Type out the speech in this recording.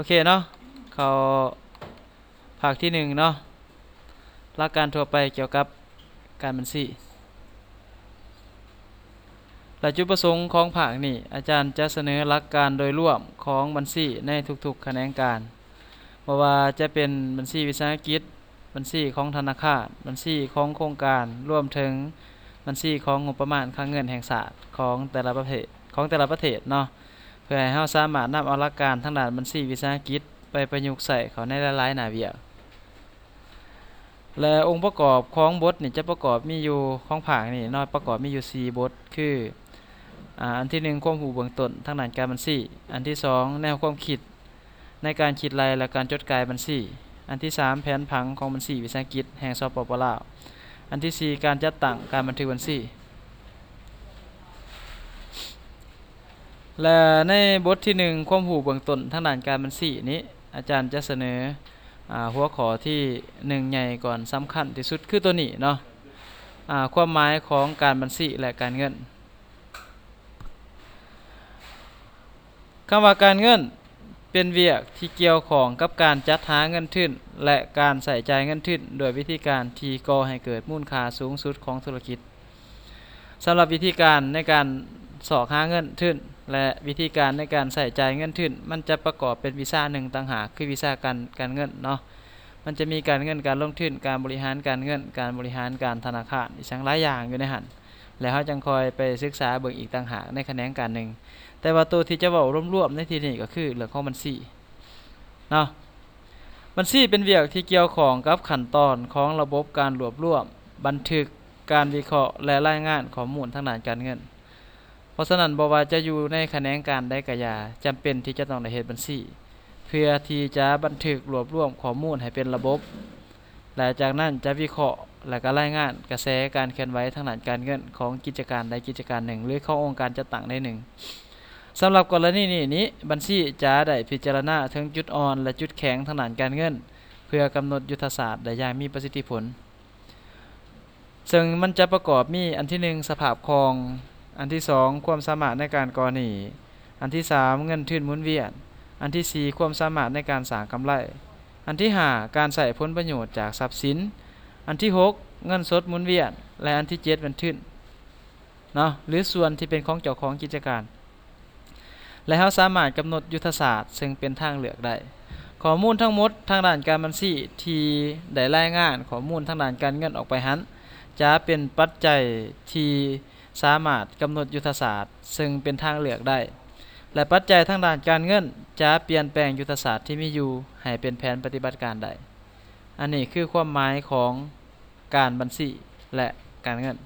เคเนาะเขาภาคที่1เนาะหลักการทั่วไปเกี่ยวกับการบัญชีและจุดประสงค์ของภาคนี้อาจารย์จะเสนอหลักการโดยรวมของบัญชีในทุกๆแขนงการบ่ว่าจะเป็นบัญชีวิสาหกิจบัญชีของธนาคารบัญชีของโครงการรวมถึงบัญชีของงบประมาณคลังเงินแห่งชาติของแต่ละประเทศเนาะเพื่อให้เราสามารถนำเอาหลักการทางด้านบัญชีวิสาหกิจไปประยุกต์ใช้เข้าในหลายๆหน้าเวียกและองค์ประกอบของบทนี่จะประกอบมีอยู่ของภาคนี่เนาะประกอบมีอยู่4บทคืออันที่1ความรู้เบื้องต้นทางด้านการบัญชีอันที่2แนวความคิดในการคิดรายและการจดจ่ายบัญชีอันที่3แผนผังของบัญชีวิสาหกิจแห่งสปป.ลาวอันที่4การจัดตั้งการบันทึกบัญชีและในบทที่1ความรู้เบื้องต้นทางด้านการบัญชีนี้อาจารย์จะเสนอหัวข้อที่1ใหญ่ก่อนสำคัญที่สุดคือตัวนี้เนาะความหมายของการบัญชีและการเงินคำว่าการเงินเป็นเวียกที่เกี่ยวข้องกับการจัดหาเงินทุนและการใส่จ่ายเงินทุนโดยวิธีการที่ก่อให้เกิดมูลค่าสูงสุดของธุรกิจสำหรับวิธีการในการสอกหาเงินทุนและวิธีการในการใส่จ่ายเงินทุนมันจะประกอบเป็นวีซ่าหนึ่งต่างหากคือวีซ่าการเงินเนาะมันจะมีการเงินการลงทุนการบริหารการเงินการบริหารการธนาคารอีกหลายอย่างอยู่ในหันแล้วเราจังคอยไปศึกษาเบิ่งอีกต่างหากในแขนงการหนึ่งแต่ว่าตัวที่จะเว้ารวมๆในที่นี้ก็คือเรื่องของบัญชีเนาะบัญชีเป็นเวียกที่เกี่ยวข้องกับขั้นตอนของระบบการรวบรวมบันทึกการวิเคราะห์และรายงานข้อมูลทางด้านการเงินเพราะฉะนั้นบ่ว่าจะอยู่ในแขนงการใดก็อย่าจำเป็นที่จะต้องได้เฮ็ดบัญชีเพื่อที่จะบันทึกรวบรวมข้อมูลให้เป็นระบบและจากนั้นจะวิเคราะห์และก็รายงานกระแสการเคลื่อนไหวทางด้านการเงินของกิจการใดกิจการหนึ่งหรือขององค์การจัดตั้งใดหนึ่งสำหรับกรณีนี้บัญชีจะได้พิจารณาถึงจุดอ่อนและจุดแข็งทางด้านการเงินเพื่อกำหนดยุทธศาสตร์ได้อย่างมีประสิทธิผลซึ่งมันจะประกอบมีอันที่1สภาพคล่องอันที่2ความสามารถในการก่อหนี้อันที่3เงินทุนหมุนเวียนอันที่4ความสามารถในการสร้างกำไรอันที่5การใช้ผลประโยชน์จากทรัพย์สินอันที่6เงินสดหมุนเวียนและอันที่7เงินทุนเนาะหรือส่วนที่เป็นของเจ้าของกิจการและเราสามารถกำหนดยุทธศาสตร์ซึ่งเป็นทางเลือกได้ข้อมูลทั้งหมดทางด้านการบัญชีที่ได้รายงานข้อมูลทางด้านการเงินออกไปหั้นจะเป็นปัจจัยที่สามารถกำหนดยุทธศาสตร์ซึ่งเป็นทางเลือกได้และปัจจัยทางด้านการเงินจะเปลี่ยนแปลงยุทธศาสตร์ที่มีอยู่ให้เป็นแผนปฏิบัติการได้อันนี้คือความหมายของการบัญชีและการเงิน